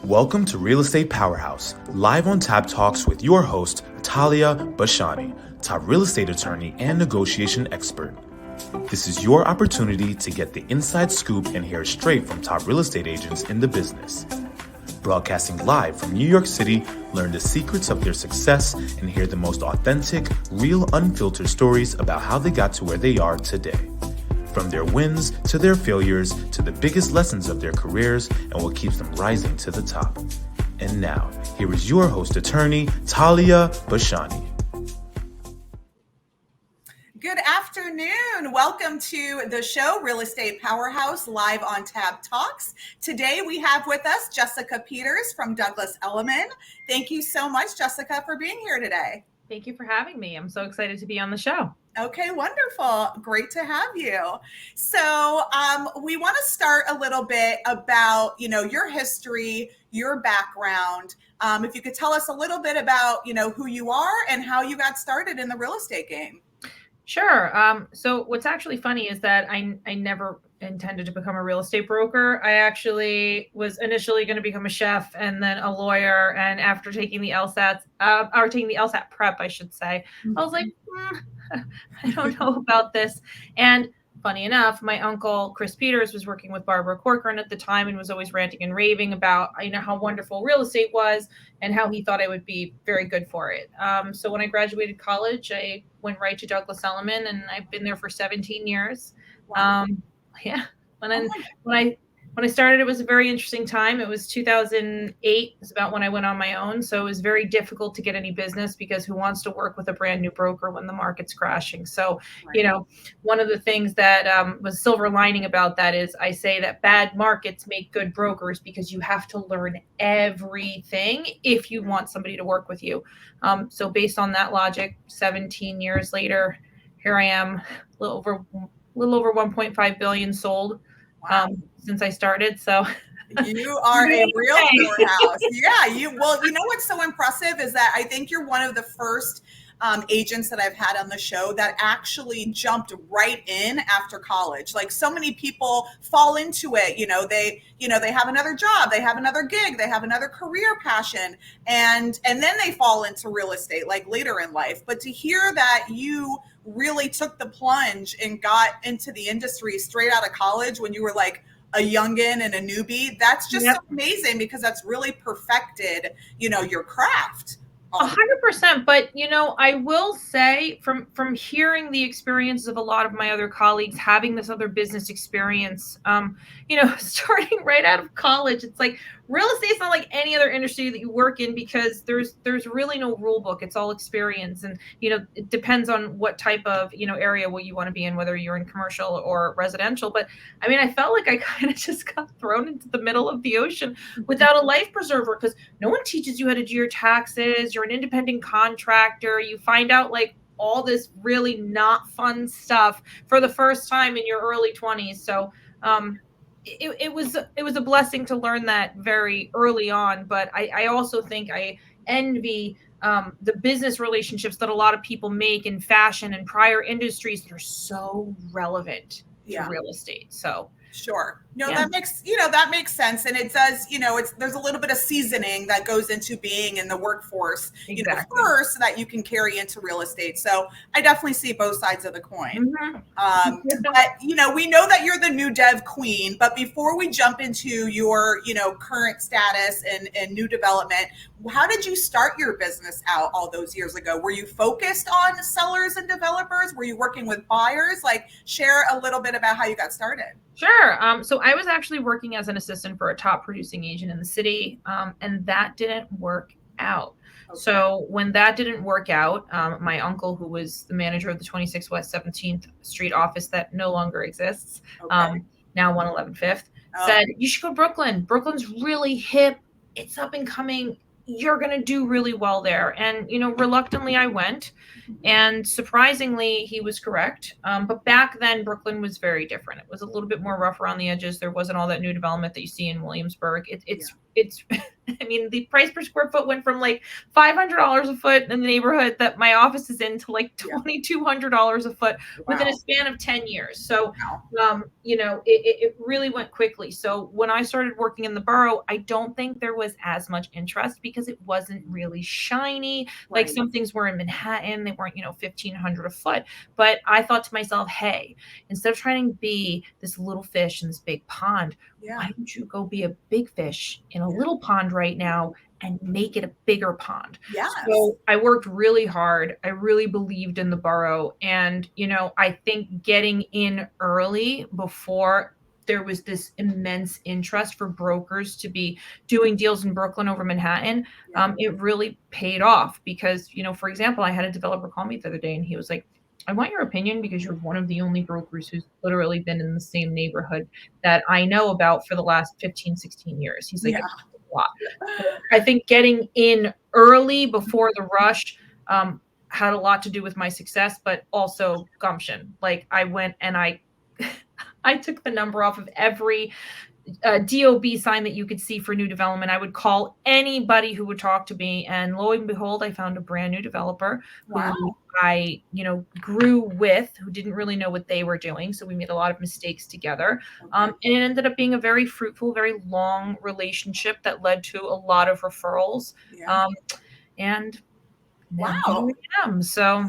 Welcome to Real Estate Powerhouse, live on Tap Talks with your host, Talia Bashani, top real estate attorney and negotiation expert. This is your opportunity to get the inside scoop and hear straight from top real estate agents in the business. Broadcasting live from New York City, learn the secrets of their success and hear the most authentic, real, unfiltered stories about how they got to where they are today. From their wins to their failures to the biggest lessons of their careers and what keeps them rising to the top. And now, here is your host attorney, Talia Bashani. Good afternoon. Welcome to the show, Real Estate Powerhouse, live on Tab Talks. Today we have with us Jessica Peters from Douglas Elliman. Thank you so much, Jessica, for being here today. Thank you for having me. I'm so excited to be on the show. Okay, wonderful. Great to have you. So we want to start a little bit about, your history, your background. If you could tell us a little bit about, who you are and how you got started in the real estate game. Sure. So what's actually funny is that I never intended to become a real estate broker. I actually was initially going to become a chef and then a lawyer. And after taking the LSAT, taking the LSAT prep, I should say, I was like, I don't know about this. And funny enough, my uncle, Chris Peters, was working with Barbara Corcoran at the time and was always ranting and raving about, how wonderful real estate was and how he thought I would be very good for it. So when I graduated college, I went right to Douglas Elliman and I've been there for 17 years. Wow. When I started, it was a very interesting time. It was 2008 is about when I went on my own. So it was very difficult to get any business because who wants to work with a brand new broker when the market's crashing? So, Right. One of the things that was silver lining about that is I say that bad markets make good brokers because you have to learn everything if you want somebody to work with you. So based on that logic, 17 years later, here I am, a little over 1.5 billion sold. Wow. Since I started. So you are a real powerhouse. Yeah. You know what's so impressive is that I think you're one of the first agents that I've had on the show that actually jumped right in after college. Like so many people fall into it. They have another job, they have another gig, they have another career passion, and then they fall into real estate like later in life. But to hear that you really took the plunge and got into the industry straight out of college when you were like a youngin and a newbie, that's just so amazing because that's really perfected, your craft. 100%. But, I will say from hearing the experiences of a lot of my other colleagues having this other business experience, starting right out of college, it's like real estate is not like any other industry that you work in because there's really no rule book. It's all experience. And, it depends on what type of, area what you want to be in, whether you're in commercial or residential. But I felt like I kind of just got thrown into the middle of the ocean without a life preserver because no one teaches you how to do your taxes. You're an independent contractor. You find out like all this really not fun stuff for the first time in your early 20s. So, it was a blessing to learn that very early on, but I also think I envy the business relationships that a lot of people make in fashion and prior industries that are so relevant to real estate. So sure. No, that makes sense. And it does, there's a little bit of seasoning that goes into being in the workforce, first so that you can carry into real estate. So I definitely see both sides of the coin. Mm-hmm. But, we know that you're the new dev queen, but before we jump into your, current status and new development, how did you start your business out all those years ago? Were you focused on sellers and developers? Were you working with buyers? Like share a little bit about how you got started. Sure. So I was actually working as an assistant for a top producing agent in the city, and that didn't work out. Okay. So when that didn't work out, my uncle, who was the manager of the 26 West 17th Street office that no longer exists, now 111 Fifth, said, you should go to Brooklyn. Brooklyn's really hip. It's up and coming. You're going to do really well there. And, reluctantly I went, and surprisingly he was correct. But back then Brooklyn was very different. It was a little bit more rough around the edges. There wasn't all that new development that you see in Williamsburg. It's I mean, the price per square foot went from like $500 a foot in the neighborhood that my office is in to like $2,200 a foot within a span of 10 years. So, it really went quickly. So when I started working in the borough, I don't think there was as much interest because it wasn't really shiny. Like some things were in Manhattan, they weren't, 1,500 a foot. But I thought to myself, hey, instead of trying to be this little fish in this big pond, why don't you go be a big fish in a little pond right now and make it a bigger pond? So I worked really hard. I really believed in the borough. And, I think getting in early before there was this immense interest for brokers to be doing deals in Brooklyn over Manhattan, it really paid off because, for example, I had a developer call me the other day and he was like, I want your opinion because you're one of the only brokers who's literally been in the same neighborhood that I know about for the last 15, 16 years. He's like, a lot. So I think getting in early before the rush had a lot to do with my success, but also gumption. Like I went and I took the number off of every DOB sign that you could see for new development. I would call anybody who would talk to me, and lo and behold, I found a brand new developer who I, grew with, who didn't really know what they were doing. So we made a lot of mistakes together. And it ended up being a very fruitful, very long relationship that led to a lot of referrals. And now here I am. So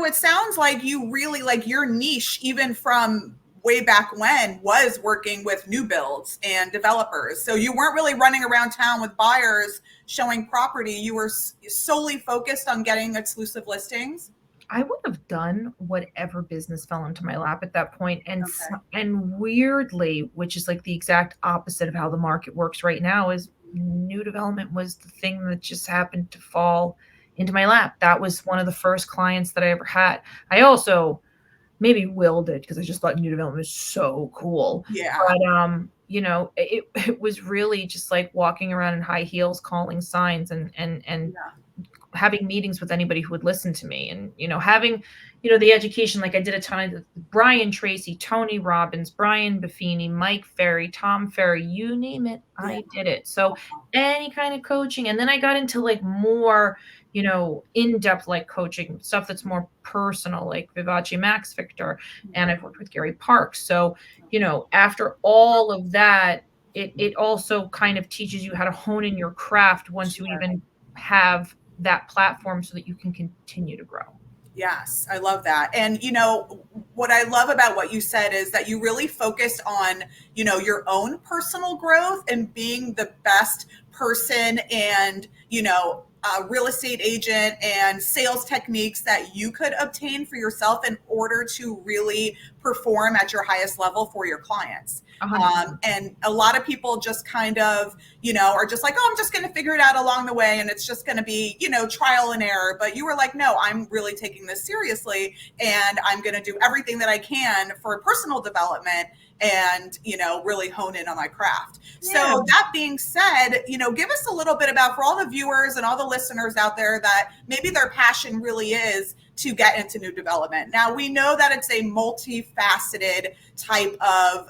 it sounds like you really like your niche, even from way back when, was working with new builds and developers. So you weren't really running around town with buyers showing property. You were solely focused on getting exclusive listings. I would have done whatever business fell into my lap at that point. And weirdly, which is like the exact opposite of how the market works right now, is new development was the thing that just happened to fall into my lap. That was one of the first clients that I ever had. I also maybe willed it because I just thought new development was so cool. But it was really just like walking around in high heels, calling signs and having meetings with anybody who would listen to me, and having the education. Like I did a ton of Brian Tracy, Tony Robbins, Brian Buffini, Mike Ferry, Tom Ferry, you name it, I did it. So any kind of coaching. And then I got into like more in-depth like coaching stuff that's more personal, like Vivace Max Victor, and I've worked with Gary Parks. So after all of that, it also kind of teaches you how to hone in your craft once you even have that platform so that you can continue to grow. Yes, I love that. And, what I love about what you said is that you really focused on, your own personal growth and being the best person and, real estate agent and sales techniques that you could obtain for yourself in order to really perform at your highest level for your clients. And a lot of people just kind of, are just like, oh, I'm just going to figure it out along the way. And it's just going to be, trial and error. But you were like, no, I'm really taking this seriously. And I'm going to do everything that I can for personal development and, really hone in on my craft. So that being said, give us a little bit about, for all the viewers and all the listeners out there that maybe their passion really is to get into new development. Now, we know that it's a multifaceted type of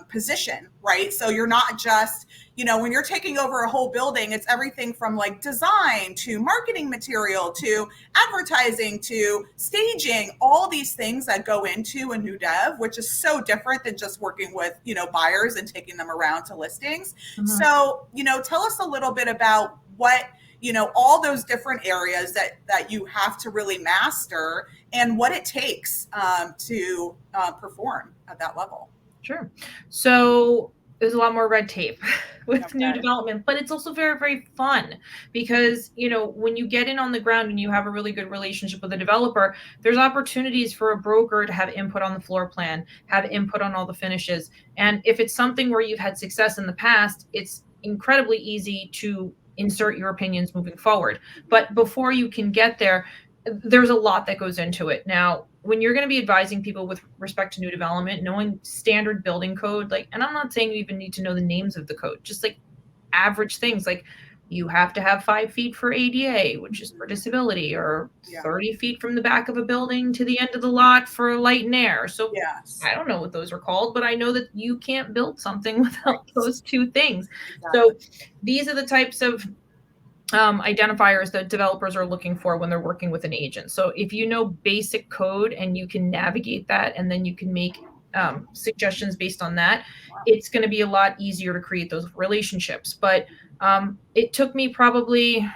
position, right? So you're not just, when you're taking over a whole building, it's everything from like design to marketing material to advertising to staging, all these things that go into a new dev, which is so different than just working with, buyers and taking them around to listings. So, tell us a little bit about what, all those different areas that you have to really master and what it takes to perform at that level. Sure. So there's a lot more red tape with new development, but it's also very, very fun because, when you get in on the ground and you have a really good relationship with a developer, there's opportunities for a broker to have input on the floor plan, have input on all the finishes. And if it's something where you've had success in the past, it's incredibly easy to insert your opinions moving forward. But before you can get there, there's a lot that goes into it. Now, when you're going to be advising people with respect to new development, knowing standard building code, and I'm not saying you even need to know the names of the code, just like average things like you have to have 5 feet for ADA, which is for disability, or 30 feet from the back of a building to the end of the lot for light and air. So Yes. I don't know what those are called, but I know that you can't build something without those 2 things. Exactly. So these are the types of identifiers that developers are looking for when they're working with an agent. So if you know basic code and you can navigate that, and then you can make suggestions based on that, it's going to be a lot easier to create those relationships. But it took me probably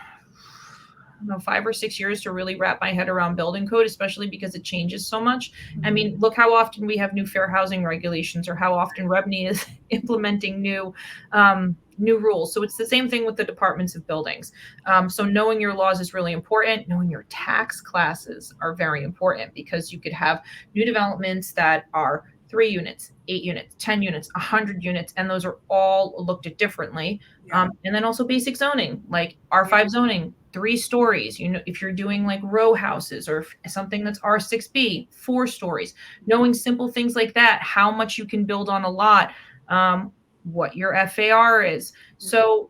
5 or 6 years to really wrap my head around building code, especially because it changes so much. I mean, look how often we have new fair housing regulations, or how often REBNY is implementing new rules. So it's the same thing with the departments of buildings. So knowing your laws is really important. Knowing your tax classes are very important, because you could have new developments that are 3 units, 8 units, 10 units, 100 units, and those are all looked at differently. And then also basic zoning, like R5 zoning, 3 stories. You know, if you're doing like row houses, or something that's R6B, 4 stories, knowing simple things like that, how much you can build on a lot, what your FAR is. So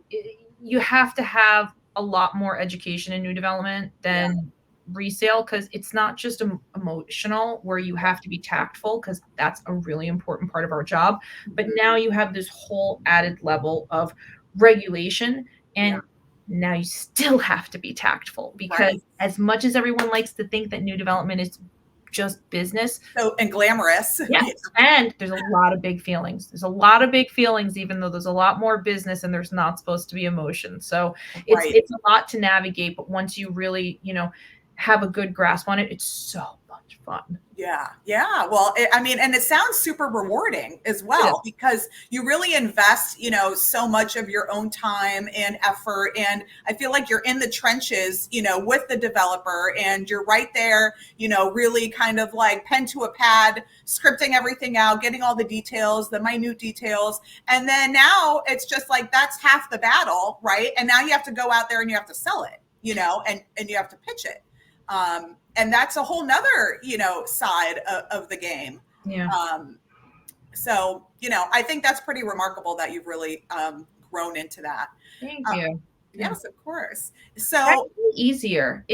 you have to have a lot more education in new development than resale, because it's not just emotional, where you have to be tactful, because that's a really important part of our job. But now you have this whole added level of regulation, and now you still have to be tactful, because as much as everyone likes to think that new development is just business, and glamorous, yes, and there's a lot of big feelings. There's a lot of big feelings, even though there's a lot more business, and there's not supposed to be emotion. So it's a lot to navigate. But once you really, have a good grasp on it, it's so much fun. Yeah. Well, and it sounds super rewarding as well, because you really invest, so much of your own time and effort. And I feel like you're in the trenches, with the developer, and you're right there, really kind of like pen to a pad, scripting everything out, getting all the details, the minute details. And then now it's just like, that's half the battle, right? And now you have to go out there and you have to sell it, and you have to pitch it. And that's a whole nother, side of the game. Yeah. So, I think that's pretty remarkable that you've really grown into that. Thank you. Yes, of course. So it's easier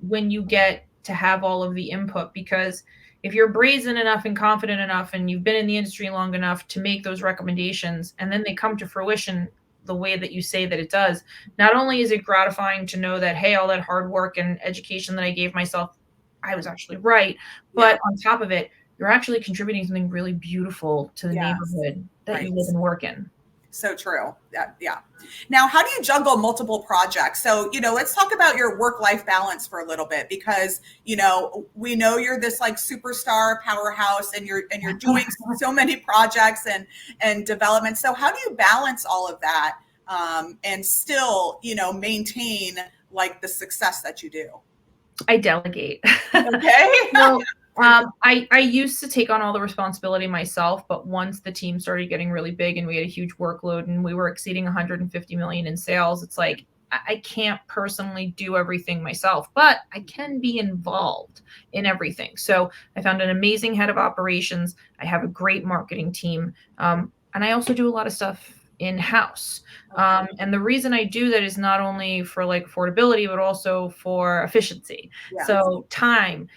when you get to have all of the input, because if you're brazen enough and confident enough, and you've been in the industry long enough to make those recommendations, and then they come to fruition the way that you say that it does, not only is it gratifying to know that, hey, all that hard work and education that I gave myself, I was actually right. But on top of it, you're actually contributing something really beautiful to the neighborhood that you live and work in. So true. Yeah. Now, how do you juggle multiple projects? So, let's talk about your work-life balance for a little bit, because, we know you're this like superstar powerhouse, and you're doing so many projects and development. So how do you balance all of that and still, maintain like the success that you do? I delegate. Okay. I used to take on all the responsibility myself, but once the team started getting really big and we had a huge workload and we were exceeding 150 million in sales, it's like, I can't personally do everything myself, but I can be involved in everything. So I found an amazing head of operations. I have a great marketing team. And I also do a lot of stuff in-house. And the reason I do that is not only for like affordability, but also for efficiency. So time,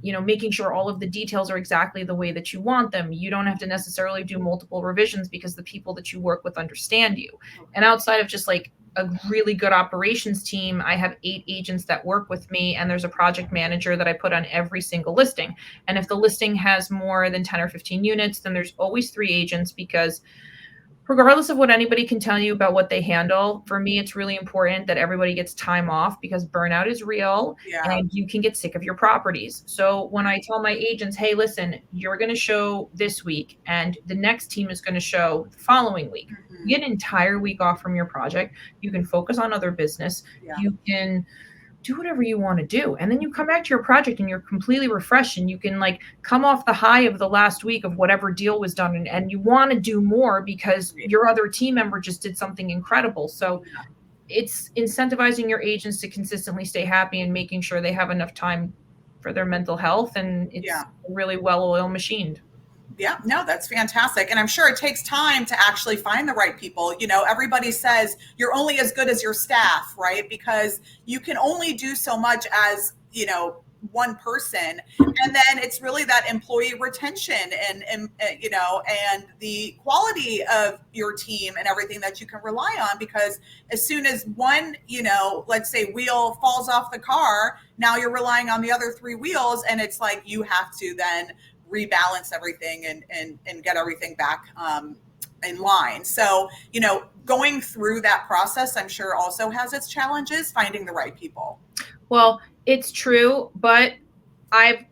making sure all of the details are exactly the way that you want them. You don't have to necessarily do multiple revisions, because the people that you work with understand you. And outside of just like a really good operations team, I have 8 agents that work with me, and there's a project manager that I put on every single listing. And if the listing has more than 10 or 15 units, then there's always 3 agents, because regardless of what anybody can tell you about what they handle, for me, it's really important that everybody gets time off, because burnout is real and you can get sick of your properties. So when I tell my agents, hey, listen, you're going to show this week and the next team is going to show the following week, you get an entire week off from your project. You can focus on other business. You can do whatever you want to do. And then you come back to your project and you're completely refreshed, and you can like come off the high of the last week of whatever deal was done. And you want to do more because your other team member just did something incredible. So it's incentivizing your agents to consistently stay happy and making sure they have enough time for their mental health. And it's really well-oiled machined. Yeah, no, that's fantastic. And I'm sure it takes time to actually find the right people. You know, everybody says you're only as good as your staff, right? Because you can only do so much as, you know, one person. And then it's really that employee retention and you know, and the quality of your team and everything that you can rely on. Because as soon as one, you know, let's say wheel falls off the car, now you're relying on the other three wheels. And it's like you have to then rebalance everything and get everything back in line. So, you know, going through that process, I'm sure also has its challenges, finding the right people. Well, it's true, but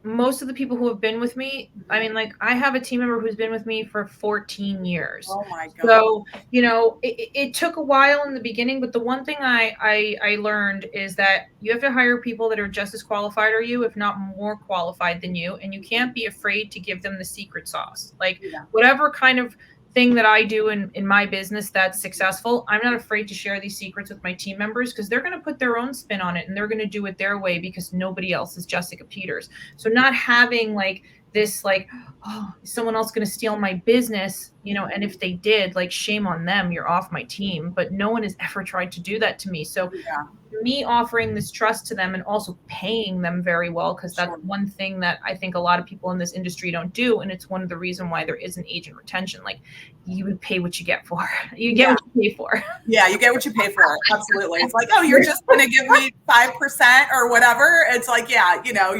most of the people who have been with me, I mean, like I have a team member who's been with me for 14 years. Oh my God. So, you know, it took a while in the beginning, but the one thing I learned is that you have to hire people that are just as qualified as you, if not more qualified than you. And you can't be afraid to give them the secret sauce. Like whatever kind of thing that I do in my business that's successful, I'm not afraid to share these secrets with my team members because they're going to put their own spin on it and they're going to do it their way because nobody else is Jessica Peters. So not having like this, like, oh, is someone else going to steal my business, you know, and if they did, like, shame on them, you're off my team. But no one has ever tried to do that to me. So me offering this trust to them and also paying them very well, because that's one thing that I think a lot of people in this industry don't do. And it's one of the reasons why there isn't agent retention. Like, you would pay what you get for. You get what you pay for. Yeah, you get what you pay for. Absolutely. It's like, oh, you're just going to give me 5% or whatever. It's like, yeah, you know,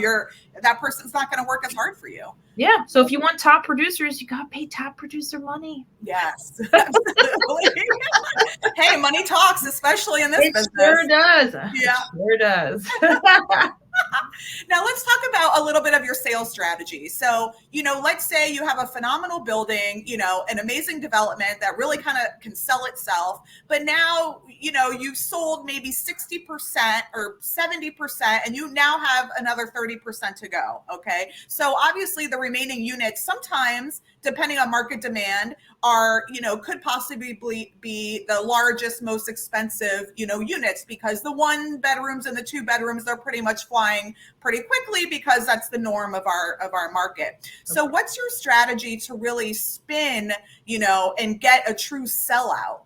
that person's not going to work as hard for you. Yeah. So if you want top producers, you got to pay top producer money. Yes, absolutely. Hey, money talks, especially in this business. It sure does. Yeah. It sure does. Now let's talk about a little bit of your sales strategy. So, you know, let's say you have a phenomenal building, you know, an amazing development that really kind of can sell itself. But now, you know, you've sold maybe 60% or 70%, and you now have another 30% to go. Okay. So obviously the remaining units, sometimes depending on market demand, are, you know, could possibly be the largest, most expensive, you know, units, because the 1 bedrooms and the 2 bedrooms, they're pretty much flying pretty quickly because that's the norm of our market. So what's your strategy to really spin, you know, and get a true sellout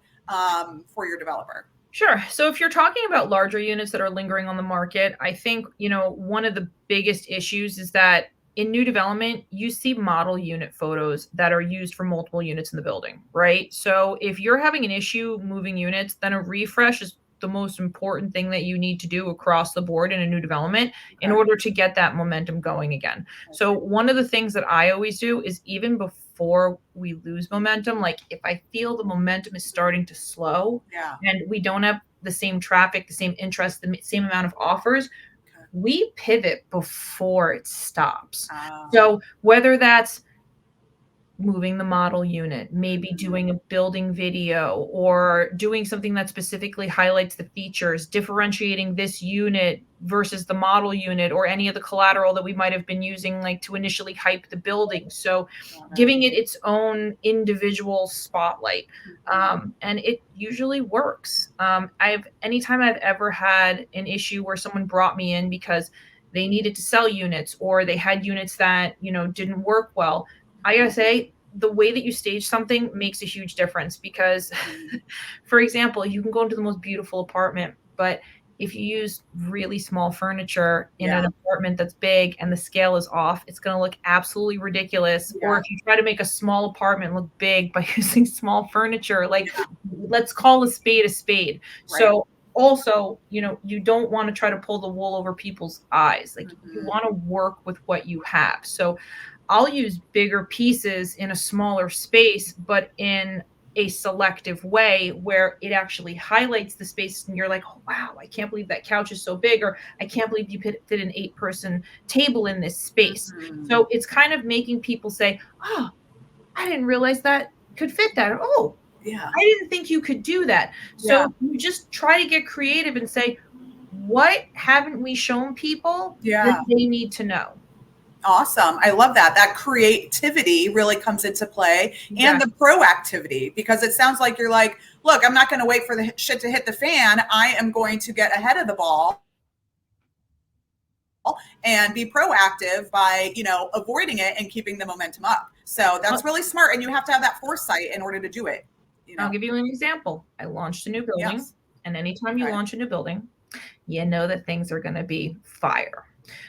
for your developer? Sure. So if you're talking about larger units that are lingering on the market, I think, you know, one of the biggest issues is that in new development, you see model unit photos that are used for multiple units in the building, right? So if you're having an issue moving units, then a refresh is the most important thing that you need to do across the board in a new development in order to get that momentum going again. So one of the things that I always do is, even before we lose momentum, like if I feel the momentum is starting to slow and we don't have the same traffic, the same interest, the same amount of offers, we pivot before it stops. So whether that's moving the model unit, maybe doing a building video, or doing something that specifically highlights the features, differentiating this unit versus the model unit or any of the collateral that we might have been using, like to initially hype the building. So giving it its own individual spotlight. And it usually works. Anytime I've ever had an issue where someone brought me in because they needed to sell units or they had units that, you know, didn't work well, I gotta say, the way that you stage something makes a huge difference. Because, for example, you can go into the most beautiful apartment, but if you use really small furniture in an apartment that's big and the scale is off, it's going to look absolutely ridiculous. Or if you try to make a small apartment look big by using small furniture, like, let's call a spade a spade. Right. So also, you know, you don't want to try to pull the wool over people's eyes. Like, you want to work with what you have. So I'll use bigger pieces in a smaller space, but in a selective way where it actually highlights the space and you're like, oh, wow, I can't believe that couch is so big, or I can't believe you fit an 8-person table in this space. So it's kind of making people say, oh, I didn't realize that could fit that. Oh, I didn't think you could do that. So you just try to get creative and say, what haven't we shown people that they need to know? Awesome. I love that. That creativity really comes into play, and the proactivity, because it sounds like you're like, look, I'm not going to wait for the shit to hit the fan. I am going to get ahead of the ball and be proactive by, avoiding it and keeping the momentum up. So that's really smart. And you have to have that foresight in order to do it. I'll give you an example. I launched a new building. Yes. And anytime you launch a new building, you know that things are going to be fire.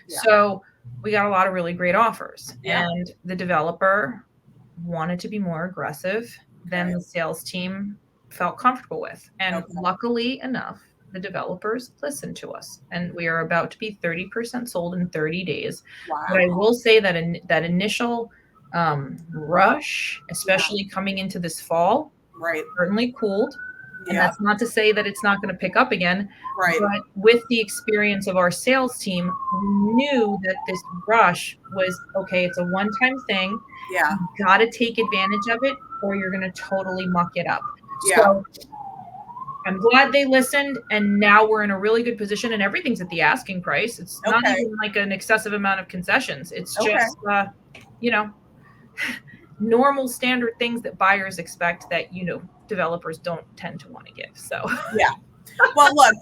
Yeah. So we got a lot of really great offers. Yeah. And the developer wanted to be more aggressive than the sales team felt comfortable with. And luckily enough, the developers listened to us. And we are about to be 30% sold in 30 days. Wow. But I will say that that initial rush, especially coming into this fall, certainly cooled. And that's not to say that it's not going to pick up again. Right. But with the experience of our sales team, we knew that this rush was, okay, it's a one-time thing. Yeah. You got to take advantage of it or you're going to totally muck it up. Yeah. So I'm glad they listened. And now we're in a really good position and everything's at the asking price. It's not even like an excessive amount of concessions. It's just, normal standard things that buyers expect that, developers don't tend to want to give. So, yeah. Well, look,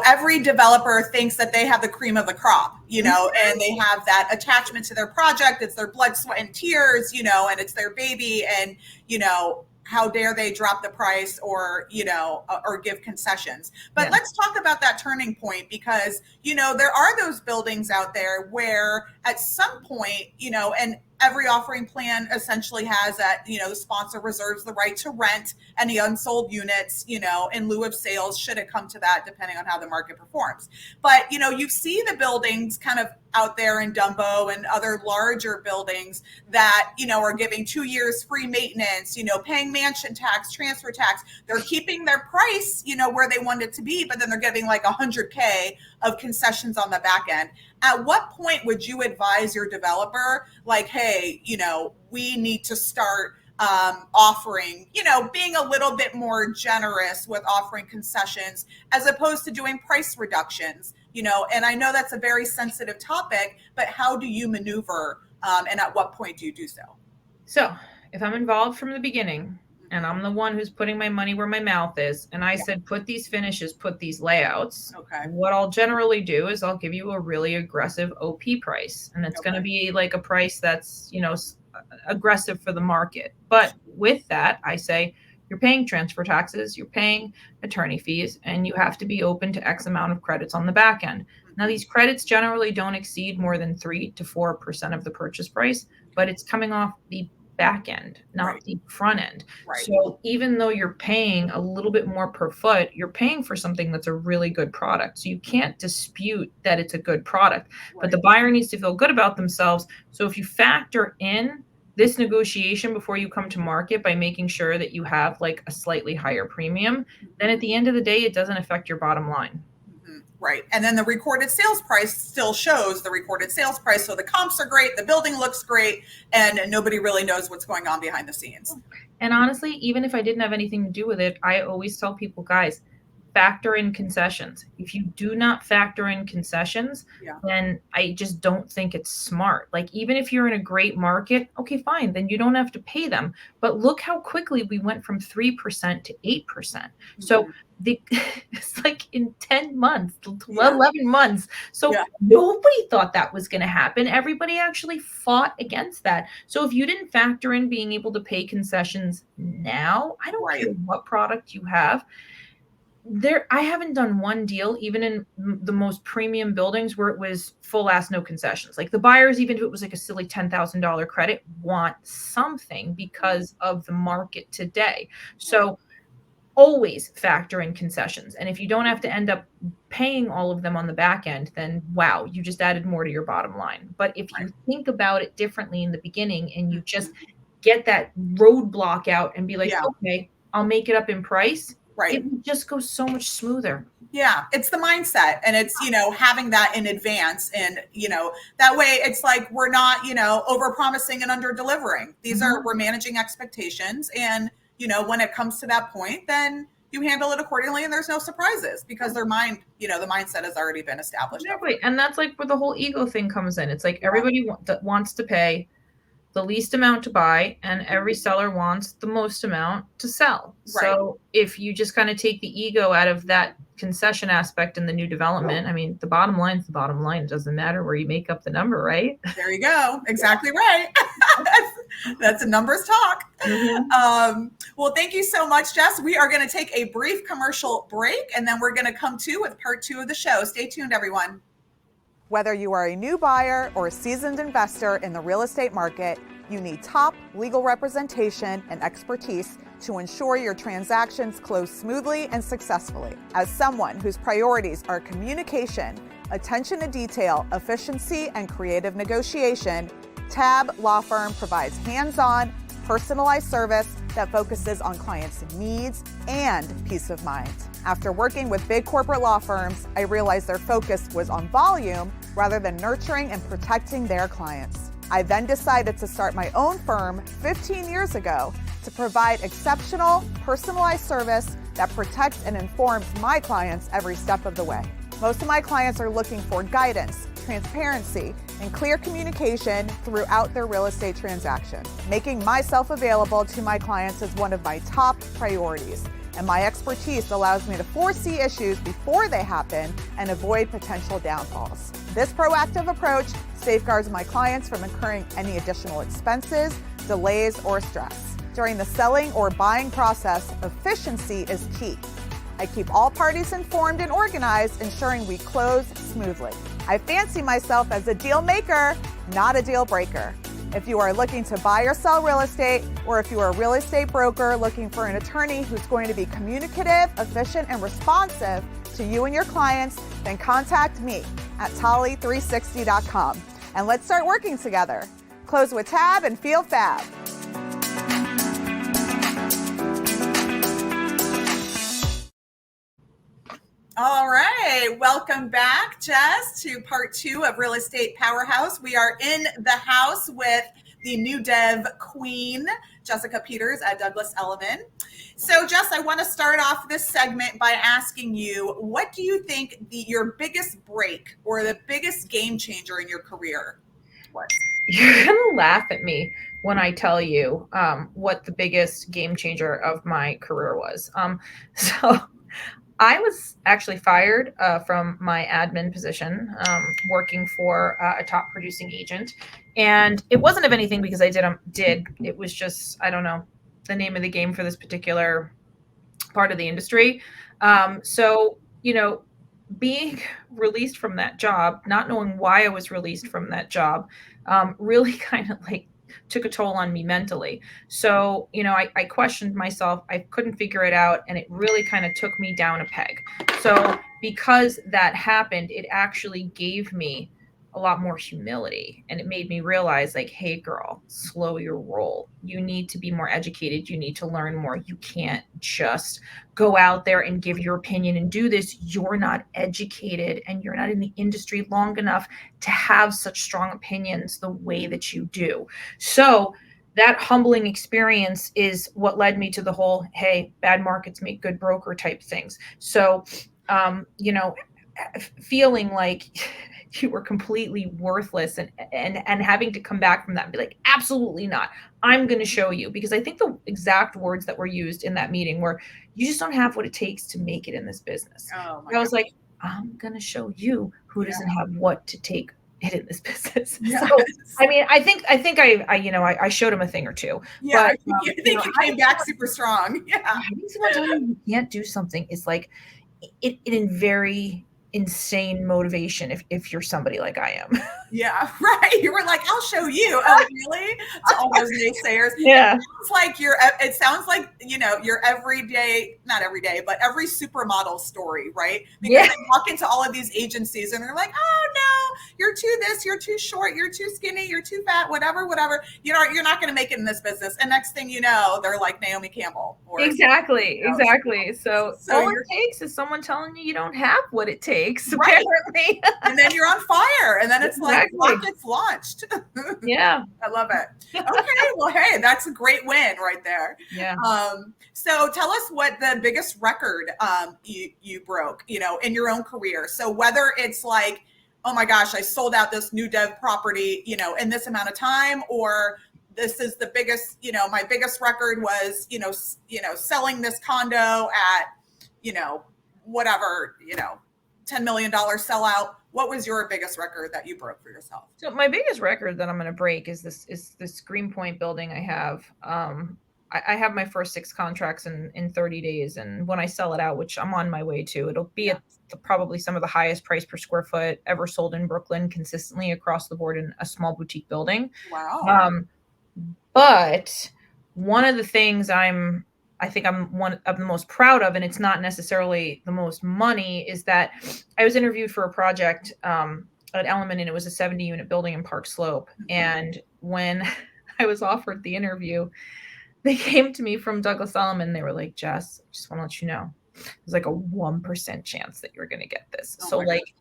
every developer thinks that they have the cream of the crop, and they have that attachment to their project. It's their blood, sweat, and tears, and it's their baby. And, how dare they drop the price or give concessions. But let's talk about that turning point because, there are those buildings out there where at some point, and every offering plan essentially has that, the sponsor reserves the right to rent any unsold units, in lieu of sales, should it come to that, depending on how the market performs. But, you see the buildings kind of out there in Dumbo and other larger buildings that, are giving 2 years free maintenance, paying mansion tax, transfer tax. They're keeping their price, where they want it to be, but then they're getting like $100K of concessions on the back end. At what point would you advise your developer, like, hey, we need to start offering, being a little bit more generous with offering concessions as opposed to doing price reductions, and I know that's a very sensitive topic, but how do you maneuver and at what point do you do so? So if I'm involved from the beginning and I'm the one who's putting my money where my mouth is, and I said, put these finishes, put these layouts, what I'll generally do is I'll give you a really aggressive OP price. And it's going to be like a price that's, aggressive for the market. But with that, I say, you're paying transfer taxes, you're paying attorney fees, and you have to be open to X amount of credits on the back end. Now, these credits generally don't exceed more than 3 to 4% of the purchase price, but it's coming off the back end, not the front end. So even though you're paying a little bit more per foot, you're paying for something that's a really good product. So you can't dispute that it's a good product, but the buyer needs to feel good about themselves. So if you factor in this negotiation before you come to market by making sure that you have like a slightly higher premium, then at the end of the day, it doesn't affect your bottom line. Right. And then the recorded sales price still shows the recorded sales price. So the comps are great, the building looks great, and nobody really knows what's going on behind the scenes. And honestly, even if I didn't have anything to do with it, I always tell people, guys, factor in concessions. If you do not factor in concessions, then I just don't think it's smart. Like, even if you're in a great market, okay, fine, then you don't have to pay them. But look how quickly we went from 3% to 8%. So it's like in 10 months, 11 months. So nobody thought that was going to happen. Everybody actually fought against that. So if you didn't factor in being able to pay concessions now, I don't care what product you have. I haven't done one deal, even in the most premium buildings, where it was full ass no concessions. Like, the buyers, even if it was like a silly $10,000 credit, want something because of the market today. So always factor in concessions. And if you don't have to end up paying all of them on the back end, then wow, you just added more to your bottom line. But if you think about it differently in the beginning and you just get that roadblock out and be like, okay, I'll make it up in price. It would just go so much smoother. Yeah, it's the mindset, and it's, having that in advance, and, that way it's like, we're not, over promising and under delivering. These we're managing expectations. And, when it comes to that point, then you handle it accordingly and there's no surprises because their mind, the mindset has already been established. Exactly. And that's like where the whole ego thing comes in. It's like everybody wants to pay the least amount to buy, and every seller wants the most amount to sell. Right. So if you just kind of take the ego out of that concession aspect in the new development, I mean, the bottom line is the bottom line. It doesn't matter where you make up the number, right? There you go. Exactly right. That's a numbers talk. Well, thank you so much, Jess. We are going to take a brief commercial break, and then we're going to come to with part 2 of the show. Stay tuned, everyone. Whether you are a new buyer or a seasoned investor in the real estate market, you need top legal representation and expertise to ensure your transactions close smoothly and successfully. As someone whose priorities are communication, attention to detail, efficiency, and creative negotiation, TAB Law Firm provides hands-on, personalized service that focuses on clients' needs and peace of mind. After working with big corporate law firms, I realized their focus was on volume rather than nurturing and protecting their clients. I then decided to start my own firm 15 years ago to provide exceptional, personalized service that protects and informs my clients every step of the way. Most of my clients are looking for guidance, transparency, and clear communication throughout their real estate transaction. Making myself available to my clients is one of my top priorities, and my expertise allows me to foresee issues before they happen and avoid potential downfalls. This proactive approach safeguards my clients from incurring any additional expenses, delays, or stress. During the selling or buying process, efficiency is key. I keep all parties informed and organized, ensuring we close smoothly. I fancy myself as a deal maker, not a deal breaker. If you are looking to buy or sell real estate, or if you are a real estate broker looking for an attorney who's going to be communicative, efficient, and responsive to you and your clients, then contact me at Tali360.com and let's start working together. Close with TAB and feel fab. All right, welcome back, Jess, to part 2 of Real Estate Powerhouse. We are in the house with the new dev queen, Jessica Peters at Douglas Elliman. So, Jess, I want to start off this segment by asking you, what do you think your biggest break or the biggest game changer in your career was? You're going to laugh at me when I tell you what the biggest game changer of my career was. So I was actually fired from my admin position, working for a top producing agent. And it wasn't of anything because I did. It was just, I don't know, the name of the game for this particular part of the industry. So, being released from that job, not knowing why I was released from that job, really kind of like took a toll on me mentally. So, I questioned myself. I couldn't figure it out. And it really kind of took me down a peg. So because that happened, it actually gave me a lot more humility. And it made me realize, like, hey, girl, slow your roll. You need to be more educated. You need to learn more. You can't just go out there and give your opinion and do this. You're not educated and you're not in the industry long enough to have such strong opinions the way that you do. So that humbling experience is what led me to the whole, hey, bad markets make good broker type things. So, feeling like you were completely worthless and having to come back from that and be like, absolutely not. I'm going to show you, because I think the exact words that were used in that meeting were, you just don't have what it takes to make it in this business. Oh, I was like, I'm going to show you who doesn't have what to take it in this business. Yes. So, I mean, I think I showed him a thing or two. Yeah, but, I think you came back super strong. Yeah. I think someone telling you can't do something is like, it in very insane motivation if you're somebody like I am. Yeah, right. You were like, I'll show you. Oh, really? To all those naysayers. Yeah. It sounds like your everyday, not every day, but every supermodel story, right? Because they walk into all of these agencies and they're like, oh no, you're too this, you're too short, you're too skinny, you're too fat, whatever. You're not going to make it in this business. And next thing you know, they're like Naomi Campbell. Exactly. So all it takes is someone telling you don't have what it takes. Right. Apparently. And then you're on fire. And then it's like rockets launched. Yeah. I love it. Okay. Well, hey, that's a great win right there. Yeah. So tell us what the biggest record you broke, in your own career. So whether it's like, oh my gosh, I sold out this new dev property, in this amount of time, or this is the biggest, my biggest record was, selling this condo at, whatever, $10 million sellout. What was your biggest record that you broke for yourself? So my biggest record that I'm going to break is this Greenpoint building I have. I have my first 6 contracts in 30 days. And when I sell it out, which I'm on my way to, it'll be at probably some of the highest price per square foot ever sold in Brooklyn consistently across the board in a small boutique building. Wow. But one of the things I think I'm one of the most proud of, and it's not necessarily the most money, is that I was interviewed for a project at Elliman, and it was a 70-unit building in Park Slope. And when I was offered the interview, they came to me from Douglas Elliman. They were like, Jess, I just want to let you know, there's like a 1% chance that you're going to get this. So like,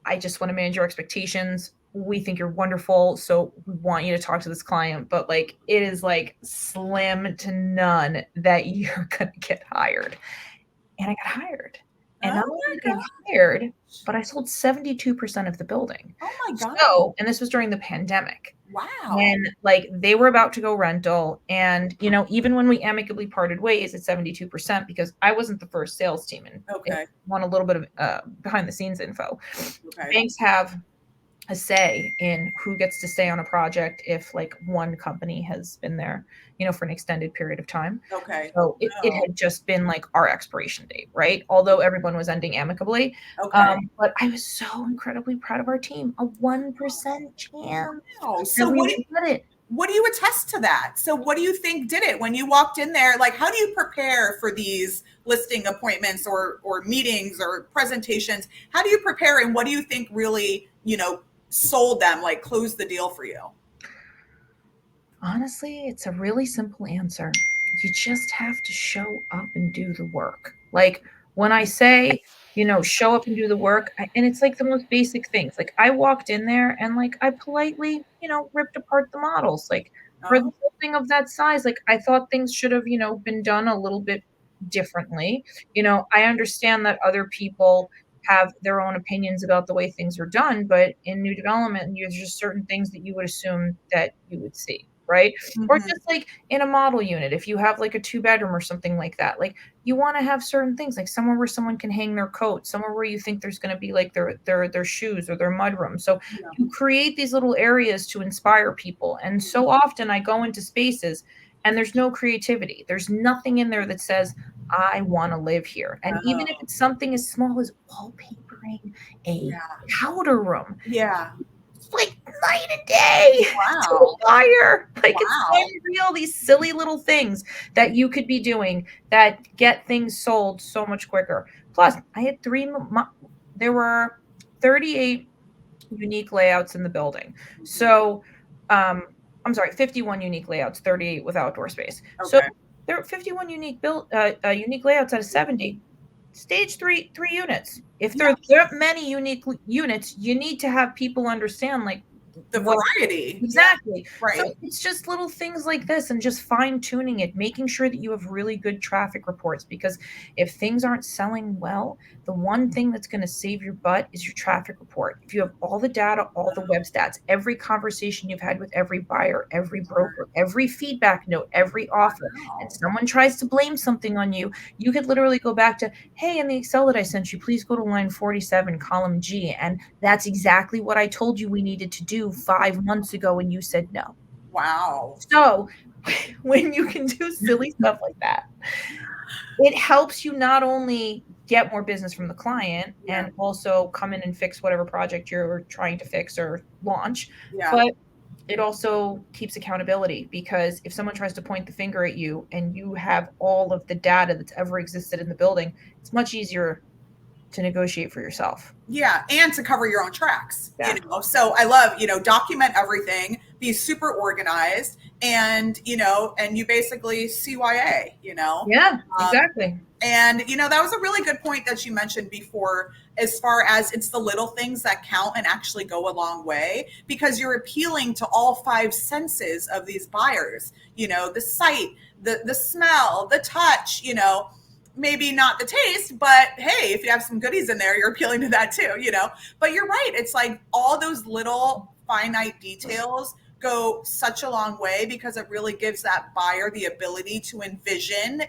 I just want to manage your expectations. We think you're wonderful. So we want you to talk to this client, but like, it is like slim to none that you're going to get hired. And I got hired. And not only did I get hired, but I sold 72% of the building. Oh my God. So, and this was during the pandemic. Wow. When like they were about to go rental. And, even when we amicably parted ways at 72%, because I wasn't the first sales team, and want a little bit of behind the scenes info. Okay. Banks have a say in who gets to stay on a project if like one company has been there, for an extended period of time. Okay. So it had just been like our expiration date, right? Although everyone was ending amicably. Okay. But I was so incredibly proud of our team. A 1% chance. Wow. So what do you attest to that? So what do you think did it when you walked in there? Like, how do you prepare for these listing appointments or meetings or presentations? How do you prepare, and what do you think really, sold them, like closed the deal for you? Honestly, it's a really simple answer. You just have to show up and do the work. Like when I say, show up and do the work, and it's like the most basic things. Like I walked in there and like I politely, ripped apart the models. Like for the building of that size, like I thought things should have, been done a little bit differently. I understand that other people have their own opinions about the way things are done, but in new development, there's just certain things that you would assume that you would see, right? Mm-hmm. Or just like in a model unit, if you have like a 2-bedroom or something like that, like you want to have certain things, like somewhere where someone can hang their coat, somewhere where you think there's going to be like their shoes or their mudroom. So you create these little areas to inspire people. And so often I go into spaces and there's no creativity. There's nothing in there that says, I want to live here. And even if it's something as small as wallpapering a powder room. Yeah. It's like night and day. Wow. Fire. Like it's unreal, these silly little things that you could be doing that get things sold so much quicker. Plus, I had there were 38 unique layouts in the building. So, I'm sorry, 51 unique layouts, 38 with outdoor space. Okay. So there are 51 unique layouts out of 70. Stage three units. If there aren't many unique units, you need to have people understand like the variety. Exactly. Yeah. Right. So it's just little things like this and just fine tuning it, making sure that you have really good traffic reports, because if things aren't selling well, the one thing that's going to save your butt is your traffic report. If you have all the data, all the web stats, every conversation you've had with every buyer, every broker, every feedback note, every offer, and someone tries to blame something on you, you could literally go back to, hey, in the Excel that I sent you, please go to line 47, column G. And that's exactly what I told you we needed to do 5 months ago, and you said no. Wow. So when you can do silly stuff like that, it helps you not only get more business from the client and also come in and fix whatever project you're trying to fix or launch, but it also keeps accountability, because if someone tries to point the finger at you and you have all of the data that's ever existed in the building, it's much easier to negotiate for yourself. Yeah. And to cover your own tracks, So I love, document everything, be super organized, and you basically CYA, Yeah, exactly. And, that was a really good point that you mentioned before, as far as it's the little things that count and actually go a long way, because you're appealing to all 5 senses of these buyers, the sight, the smell, the touch, maybe not the taste, but hey, if you have some goodies in there, you're appealing to that too, But you're right. It's like all those little finite details go such a long way because it really gives that buyer the ability to envision,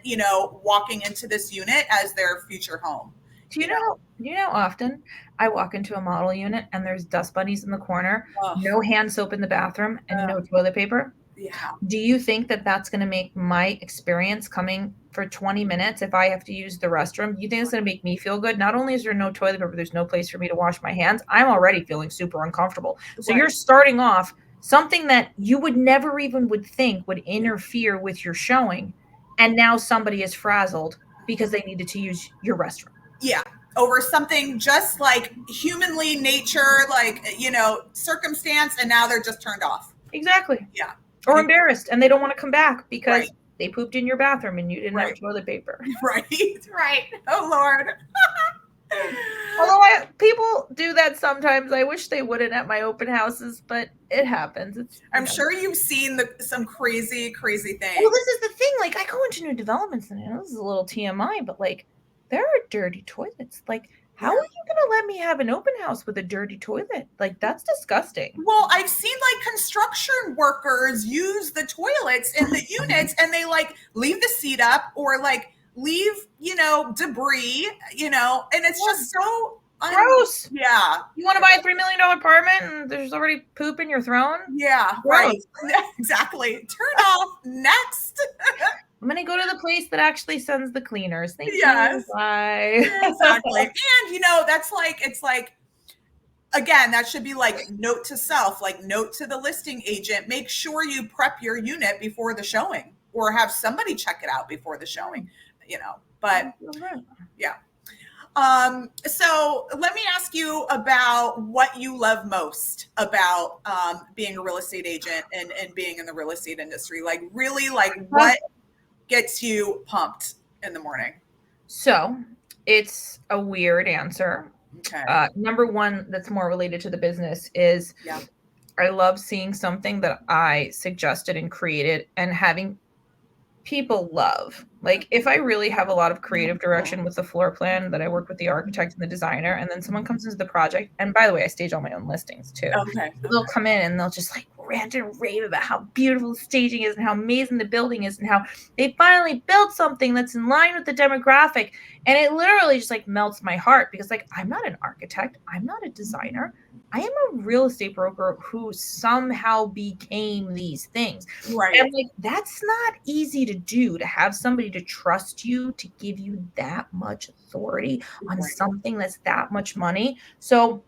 walking into this unit as their future home. Do you know often I walk into a model unit and there's dust bunnies in the corner, no hand soap in the bathroom, and no toilet paper? Yeah. Do you think that that's going to make my experience coming for 20 minutes if I have to use the restroom? Do you think it's going to make me feel good? Not only is there no toilet paper, there's no place for me to wash my hands. I'm already feeling super uncomfortable. So you're starting off something that you would never even would think would interfere with your showing. And now somebody is frazzled because they needed to use your restroom. Yeah. Over something just like humanly nature, like, circumstance. And now they're just turned off. Exactly. Yeah. Or embarrassed, and they don't want to come back because they pooped in your bathroom and you didn't have toilet paper. Right. Oh, Lord. Although people do that sometimes. I wish they wouldn't at my open houses, but it happens. I'm sure you've seen some crazy, crazy things. Well, this is the thing. Like, I go into new developments, and this is a little TMI, but like, there are dirty toilets. Like, how are you going to let me have an open house with a dirty toilet? Like, that's disgusting. Well, I've seen like construction workers use the toilets in the units and they like leave the seat up or like leave, debris, and it's just so gross. Yeah. You want to buy a $3 million apartment and there's already poop in your throne? Yeah. Gross. Right. Exactly. Turn off. Next. I'm going to go to the place that actually sends the cleaners. Thank you. Bye. Exactly. And, that's like, it's like, again, that should be like note to self, like note to the listing agent, make sure you prep your unit before the showing or have somebody check it out before the showing, but yeah. So let me ask you about what you love most about being a real estate agent and being in the real estate industry. Like really like what gets you pumped in the morning? So it's a weird answer. Okay. Number one, that's more related to the business is I love seeing something that I suggested and created and having people love. Like if I really have a lot of creative direction with the floor plan that I work with the architect and the designer, and then someone comes into the project, and by the way, I stage all my own listings too. Okay. They'll come in and they'll just like rant and rave about how beautiful the staging is and how amazing the building is and how they finally built something that's in line with the demographic. And it literally just like melts my heart because like I'm not an architect, I'm not a designer. I am a real estate broker who somehow became these things. Right. And like, that's not easy to do, to have somebody to trust you, to give you that much authority on something that's that much money. So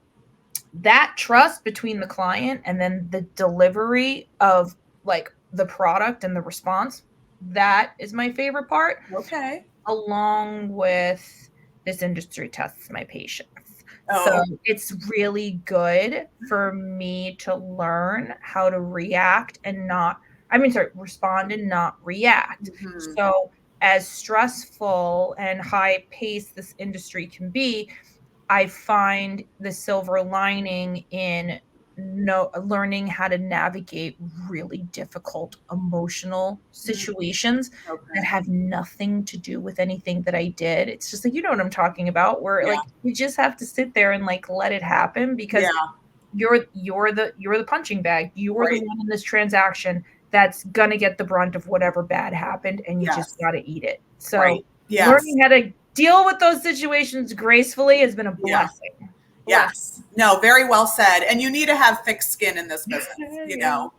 that trust between the client and then the delivery of like the product and the response, that is my favorite part. Okay. Along with this industry tests my patience. So it's really good for me to learn how to react and respond and not react. Mm-hmm. So as stressful and high paced this industry can be, I find the silver lining in learning how to navigate really difficult emotional situations that have nothing to do with anything that I did. It's just like, you know what I'm talking about, where like you just have to sit there and like let it happen because you're the punching bag. You're the one in this transaction that's gonna get the brunt of whatever bad happened, and you just gotta eat it. So learning how to deal with those situations gracefully has been a blessing. Yes. No, very well said. And you need to have thick skin in this business,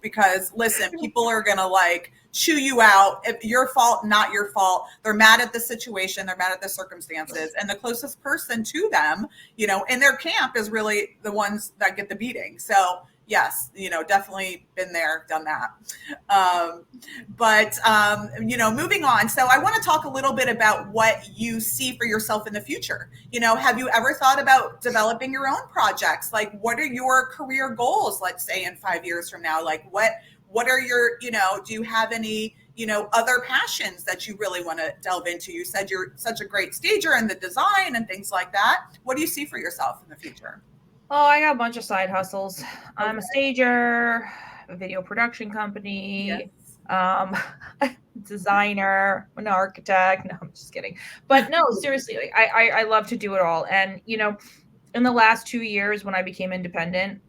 because listen, people are going to like chew you out. If your fault, not your fault. They're mad at the situation. They're mad at the circumstances. And the closest person to them, in their camp is really the ones that get the beating. So yes, definitely been there, done that. But moving on. So I want to talk a little bit about what you see for yourself in the future. Have you ever thought about developing your own projects? Like, what are your career goals, let's say in 5 years from now? Like, what are your, do you have any, other passions that you really want to delve into? You said you're such a great stager and the design and things like that. What do you see for yourself in the future? Oh, I got a bunch of side hustles. I'm a stager, a video production company, designer, an architect. No, I'm just kidding. But no, seriously, I love to do it all. And, in the last 2 years when I became independent,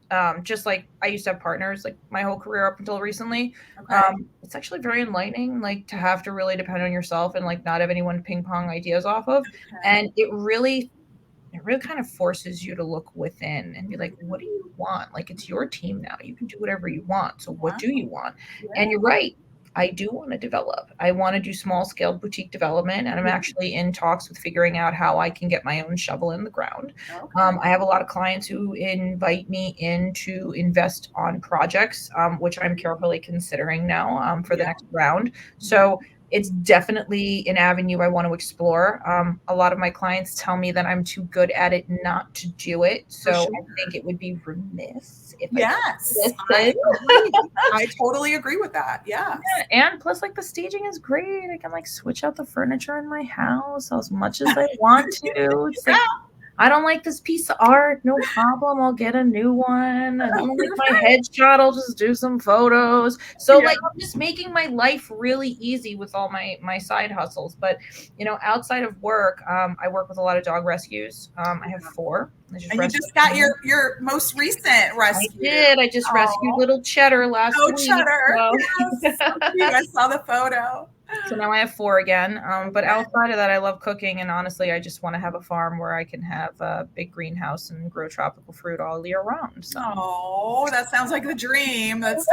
just like I used to have partners like my whole career up until recently. Okay. It's actually very enlightening, like to have to really depend on yourself and like not have anyone ping pong ideas off of. Okay. And it really kind of forces you to look within and be like, what do you want? Like, it's your team now. You can do whatever you want. So what do you want? And you're right. I do want to develop. I want to do small scale boutique development. And I'm actually in talks with figuring out how I can get my own shovel in the ground. Okay. I have a lot of clients who invite me in to invest on projects, which I'm carefully considering now for the next round. So it's definitely an avenue I want to explore. A lot of my clients tell me that I'm too good at it not to do it. So I think it would be remiss if I totally agree with that. Yeah. And plus, like, the staging is great. I can like switch out the furniture in my house as much as I want to. It's like, I don't like this piece of art. No problem. I'll get a new one. I don't like my headshot. I'll just do some photos. So like, I'm just making my life really easy with all my side hustles. But, you know, outside of work, I work with a lot of dog rescues. I have 4. And you just got your most recent rescue. I did. I just rescued little Cheddar last week. Cheddar. So. Yes. So cute. I saw the photo. So now I have 4 again. But outside of that, I love cooking. And honestly, I just want to have a farm where I can have a big greenhouse and grow tropical fruit all year round. So. Oh, that sounds like the dream. That's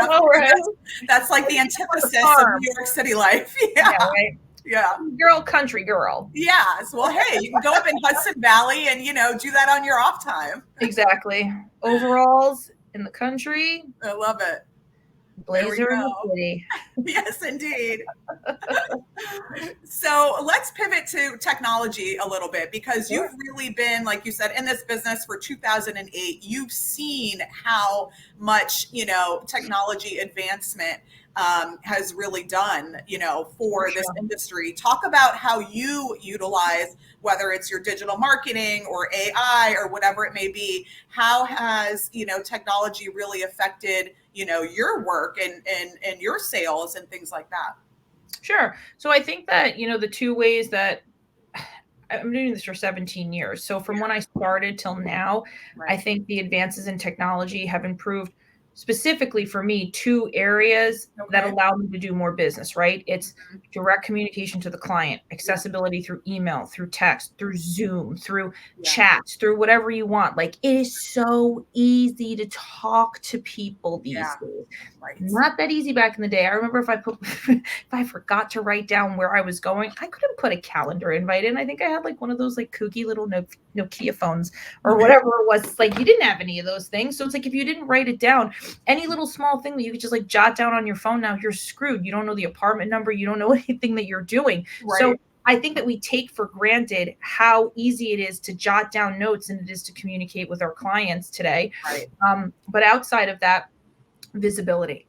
like the antithesis of New York City life. Yeah. Right? Yeah. Country girl. Yes. Well, hey, you can go up in Hudson Valley and, you know, do that on your off time. Exactly. Overalls in the country. I love it. Blazer in the city. Yes, indeed. So let's pivot to technology a little bit, because you've really been, like you said, in this business for 2008. You've seen how much, you know, technology advancement has really done, you know, for this industry. Talk about how you utilize, whether it's your digital marketing or AI or whatever it may be. How has, you know, technology really affected, you know, your work and your sales and things like that? Sure. So I think that, you know, the 2 ways that I'm doing this for 17 years. So from when I started till now, I think the advances in technology have improved specifically for me 2 areas that allow me to do more business, right? It's direct communication to the client, accessibility through email, through text, through Zoom, through chats, through whatever you want. Like, it is so easy to talk to people these days. Not that easy back in the day. I remember if I forgot to write down where I was going, I couldn't put a calendar invite in. I think I had like one of those like kooky little Nokia phones or whatever it was. It's like, you didn't have any of those things. So it's like, if you didn't write it down, any little small thing that you could just like jot down on your phone, now you're screwed. You don't know the apartment number. You don't know anything that you're doing. So I think that we take for granted how easy it is to jot down notes and it is to communicate with our clients today. But outside of that, visibility.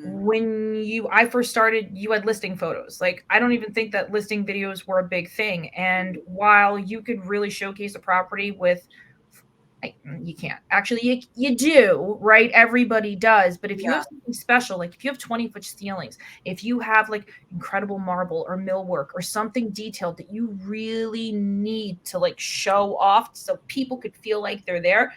When I first started, you had listing photos. Like, I don't even think that listing videos were a big thing. And while you could really showcase a property with, you can't actually, you do, right? Everybody does. But if you have something special, like if you have 20-foot ceilings, if you have like incredible marble or millwork or something detailed that you really need to like show off so people could feel like they're there.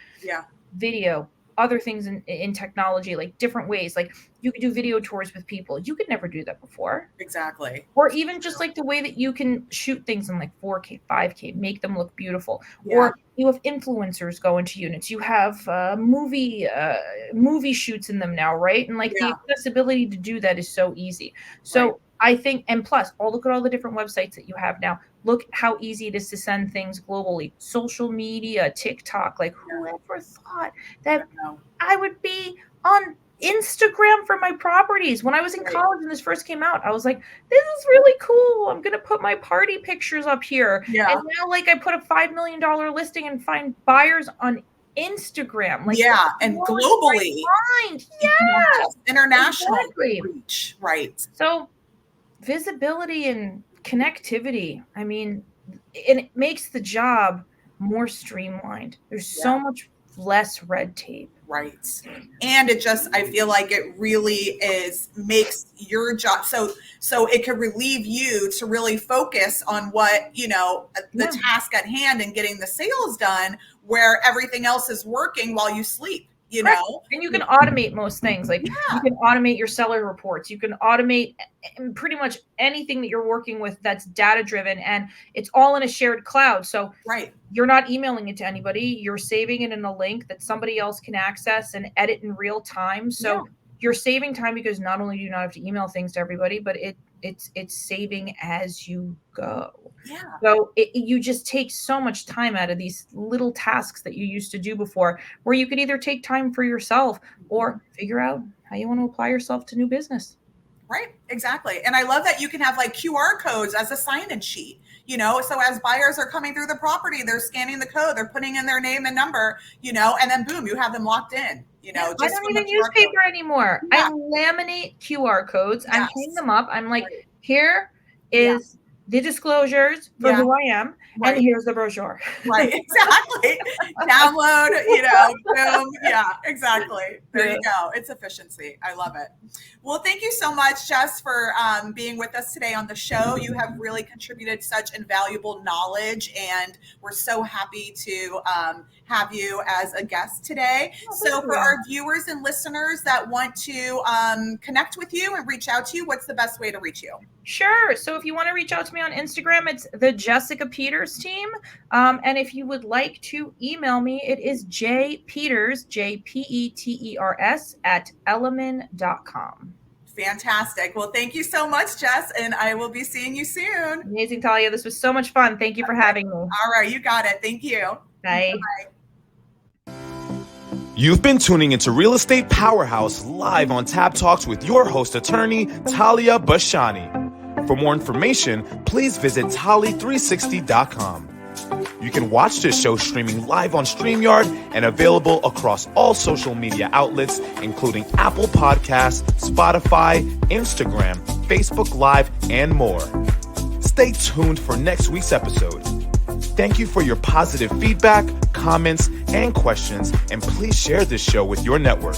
Video, other things in technology, like different ways, like you could do video tours with people. You could never do that before. Exactly. Or even just like the way that you can shoot things in like 4K, 5K, make them look beautiful. Or you have influencers go into units. You have movie shoots in them now, right? And like the accessibility to do that is so easy. So I think, and plus, look at all the different websites that you have now. Look how easy it is to send things globally. Social media, TikTok, like whoever thought that I would be on Instagram for my properties. When I was in college and this first came out, I was like, this is really cool. I'm going to put my party pictures up here. And now like I put a $5 million listing and find buyers on Instagram. Like, and globally. International reach. So visibility and connectivity, I mean, and it makes the job more streamlined. There's so much less red tape. Right. And it just, I feel like it really makes your job. So it can relieve you to really focus on what, the task at hand and getting the sales done, where everything else is working while you sleep. And you can automate most things. Like you can automate your seller reports. You can automate pretty much anything that you're working with that's data driven, and it's all in a shared cloud. So you're not emailing it to anybody. You're saving it in a link that somebody else can access and edit in real time. So you're saving time, because not only do you not have to email things to everybody, but it's saving as you go. Yeah. So you just take so much time out of these little tasks that you used to do before, where you could either take time for yourself or figure out how you want to apply yourself to new business. Right. Exactly. And I love that you can have like QR codes as a sign-in sheet, so as buyers are coming through the property, they're scanning the code, they're putting in their name and number, and then boom, you have them locked in, I don't even use paper anymore. I laminate QR codes. I'm hanging them up. I'm like, here is the disclosures for who I am, and here's the brochure. Right, exactly. Download, boom. Yeah, exactly. There you go. It's efficiency. I love it. Well, thank you so much, Jess, for being with us today on the show. You have really contributed such invaluable knowledge, and we're so happy to have you as a guest today. So for our viewers and listeners that want to connect with you and reach out to you, what's the best way to reach you? Sure. So if you want to reach out to me on Instagram, it's the Jessica Peters team. And if you would like to email me, it is jpeters, JPETERS @elliman.com. Fantastic. Well, thank you so much, Jess, and I will be seeing you soon. Amazing, Talia. This was so much fun. Thank you for having me. All right. You got it. Thank you. Bye. Bye. You've been tuning into Real Estate Powerhouse live on Tab Talks with your host, attorney Talia Bashani. For more information, please visit Tali360.com. You can watch this show streaming live on StreamYard and available across all social media outlets, including Apple Podcasts, Spotify, Instagram, Facebook Live, and more. Stay tuned for next week's episode. Thank you for your positive feedback, comments, and questions, and please share this show with your network.